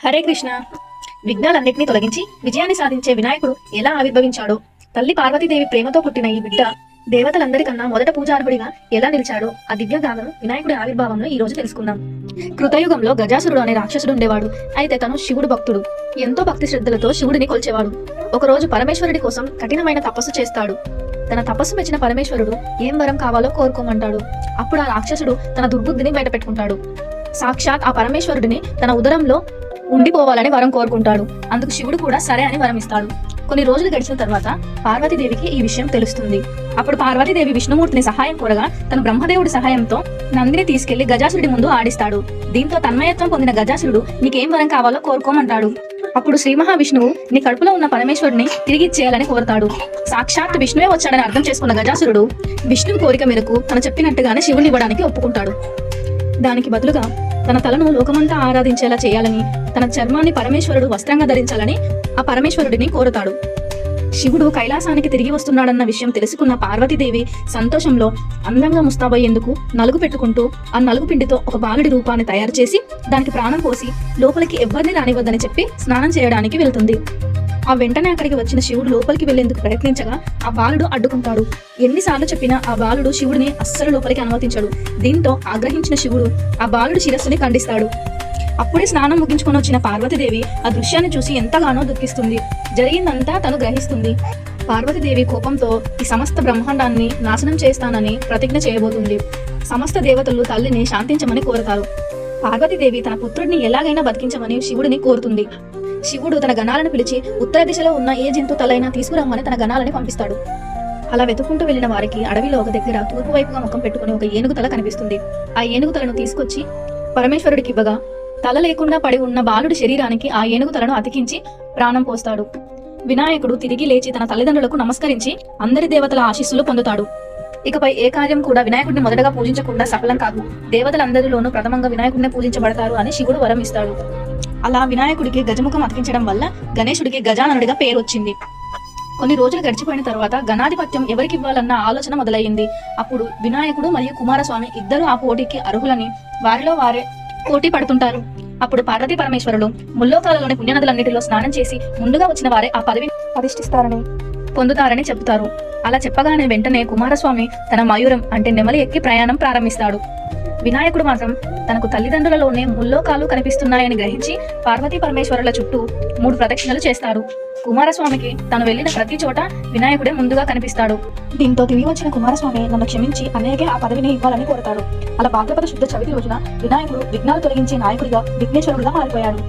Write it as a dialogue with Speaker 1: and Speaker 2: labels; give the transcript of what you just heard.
Speaker 1: హరే కృష్ణ. విఘ్నాలన్నింటినీ తొలగించి విజయాన్ని సాధించే వినాయకుడు ఎలా ఆవిర్భవించాడో, తల్లి పార్వతీదేవి ప్రేమతో పుట్టిన ఈ బిడ్డ దేవతలందరికన్నా మొదట పూజార్హుడిగా ఎలా నిలిచాడో ఆ దివ్యగాథను వినాయకుడి ఆవిర్భావంలో ఈ రోజు తెలుసుకుందాం. కృతయుగంలో గజాసురుడు అనే రాక్షసుడు ఉండేవాడు. అయితే తను శివుడు భక్తుడు. ఎంతో భక్తి శ్రద్ధలతో శివుడిని కొలిచేవాడు. ఒకరోజు పరమేశ్వరుడి కోసం కఠినమైన తపస్సు చేస్తాడు. తన తపస్సు మెచ్చిన పరమేశ్వరుడు ఏం వరం కావాలో కోరుకోమంటాడు. అప్పుడు ఆ రాక్షసుడు తన దుర్బుద్ధిని బయట పెట్టుకుంటాడు. సాక్షాత్ ఆ పరమేశ్వరుడిని తన ఉదరంలో ఉండిపోవాలని వరం కోరుకుంటాడు. అందుకు శివుడు కూడా సరే అని వరం ఇస్తాడు. కొన్ని రోజులు గడిచిన తర్వాత పార్వతీదేవికి ఈ విషయం తెలుస్తుంది. అప్పుడు పార్వతీదేవి విష్ణుమూర్తిని సహాయం కోరగా తన బ్రహ్మదేవుడి సహాయంతో నందిని తీసుకెళ్లి గజాసురుడి ముందు ఆడిస్తాడు. దీంతో తన్మయత్వం పొందిన గజాసురుడు నీకేం వరం కావాలో కోరుకోమంటాడు. అప్పుడు శ్రీ మహావిష్ణువు నీ కడుపులో ఉన్న పరమేశ్వరుడిని తిరిగి ఇచ్చేయాలని కోరతాడు. సాక్షాత్ విష్ణువే వచ్చాడని అర్థం చేసుకున్న గజాసురుడు విష్ణువు కోరిక మేరకు తను చెప్పినట్టుగానే శివుని ఇవ్వడానికి ఒప్పుకుంటాడు. దానికి బదులుగా తన తలను లోకమంతా ఆరాధించేలా చేయాలని, తన చర్మాన్ని పరమేశ్వరుడు వస్త్రంగా ధరించాలని ఆ పరమేశ్వరుడిని కోరుతాడు. శివుడు కైలాసానికి తిరిగి వస్తున్నాడన్న విషయం తెలుసుకున్న పార్వతీదేవి సంతోషంలో అందంగా ముస్తాబయ్యేందుకు నలుగు పెట్టుకుంటూ ఆ నలుగు పిండితో ఒక బాలుడి రూపాన్ని తయారు చేసి దానికి ప్రాణం పోసి లోపలికి ఎవ్వరిని రానివ్వద్దని చెప్పి స్నానం చేయడానికి వెళ్తుంది. ఆ వెంటనే అక్కడికి వచ్చిన శివుడు లోపలికి వెళ్లేందుకు ప్రయత్నించగా ఆ బాలుడు అడ్డుకుంటాడు. ఎన్నిసార్లు చెప్పినా ఆ బాలుడు శివుడిని అస్సలు లోపలికి అనుమతించాడు. దీంతో ఆగ్రహించిన శివుడు ఆ బాలుడి శిరస్సుని ఖండిస్తాడు. అప్పుడే స్నానం ముగించుకొని వచ్చిన పార్వతీదేవి ఆ దృశ్యాన్ని చూసి ఎంతగానో దుఃఖిస్తుంది. జరిగిందంతా తను గ్రహిస్తుంది. పార్వతీదేవి కోపంతో ఈ సమస్త బ్రహ్మాండాన్ని నాశనం చేస్తానని ప్రతిజ్ఞ చేయబోతుంది. సమస్త దేవతలు తల్లిని శాంతించమని కోరతారు. పార్వతీదేవి తన పుత్రుడిని ఎలాగైనా బతికించమని శివుడిని కోరుతుంది. శివుడు తన గణాలను పిలిచి ఉత్తర దిశలో ఉన్న ఏ జంతు తలైనా తీసుకురమ్మని తన గణాలని పంపిస్తాడు. అలా వెతుక్కుంటూ వెళ్లిన వారికి అడవిలో ఒక దగ్గర తూర్పు వైపుగా ముఖం పెట్టుకుని ఒక ఏనుగు తల కనిపిస్తుంది. ఆ ఏనుగు తలను తీసుకొచ్చి పరమేశ్వరుడికి ఇవ్వగా తల లేకుండా పడి ఉన్న బాలుడి శరీరానికి ఆ ఏనుగు తలను అతికించి ప్రాణం పోస్తాడు. వినాయకుడు తిరిగి లేచి తన తల్లిదండ్రులకు నమస్కరించి అందరి దేవతల ఆశీస్సులు పొందుతాడు. ఇకపై ఏ కార్యం కూడా వినాయకుడిని మొదటగా పూజించకుండా సఫలం కాదు. దేవతలందరిలోనూ ప్రథమంగా వినాయకుడిని పూజించబడతారు అని శివుడు వరం ఇస్తాడు. అలా వినాయకుడికి గజముఖం అతికించడం వల్ల గణేశుడికి గజాననుడిగా పేరు వచ్చింది. కొన్ని రోజులు గడిచిపోయిన తర్వాత గణాధిపత్యం ఎవరికి ఇవ్వాలన్న ఆలోచన మొదలయ్యింది. అప్పుడు వినాయకుడు మరియు కుమారస్వామి ఇద్దరు ఆ పోటీకి అర్హులని వారిలో వారే పోటీ పడుతుంటారు. అప్పుడు పార్వతీ పరమేశ్వరులు ముల్లోకాలలోని పుణ్యనదులన్నిటిలో స్నానం చేసి ముందుగా వచ్చిన వారే ఆ పదవిని అధిష్ఠిస్తారని పొందుతారని చెబుతారు. అలా చెప్పగానే వెంటనే కుమారస్వామి తన మయూరం అంటే నెమలి ఎక్కి ప్రయాణం ప్రారంభిస్తాడు. వినాయకుడు మాత్రం తనకు తల్లిదండ్రులలోనే ముల్లోకాలు కనిపిస్తున్నాయని గ్రహించి పార్వతీ పరమేశ్వరుల చుట్టూ 3 ప్రదక్షిణలు చేస్తాడు. కుమారస్వామికి తను వెళ్లిన ప్రతి చోట వినాయకుడే ముందుగా కనిపిస్తాడు. దీంతో తిరిగి వచ్చిన కుమారస్వామి నన్ను క్షమించి అన్నయ్యకే ఆ పదవిని ఇవ్వాలని కోరతాడు. అలా భాద్రపద శుద్ధ చవితి రోజున వినాయకుడు విఘ్నాలు తొలగించే నాయకుడిగా విఘ్నేశ్వరుడిగా మారిపోయాడు.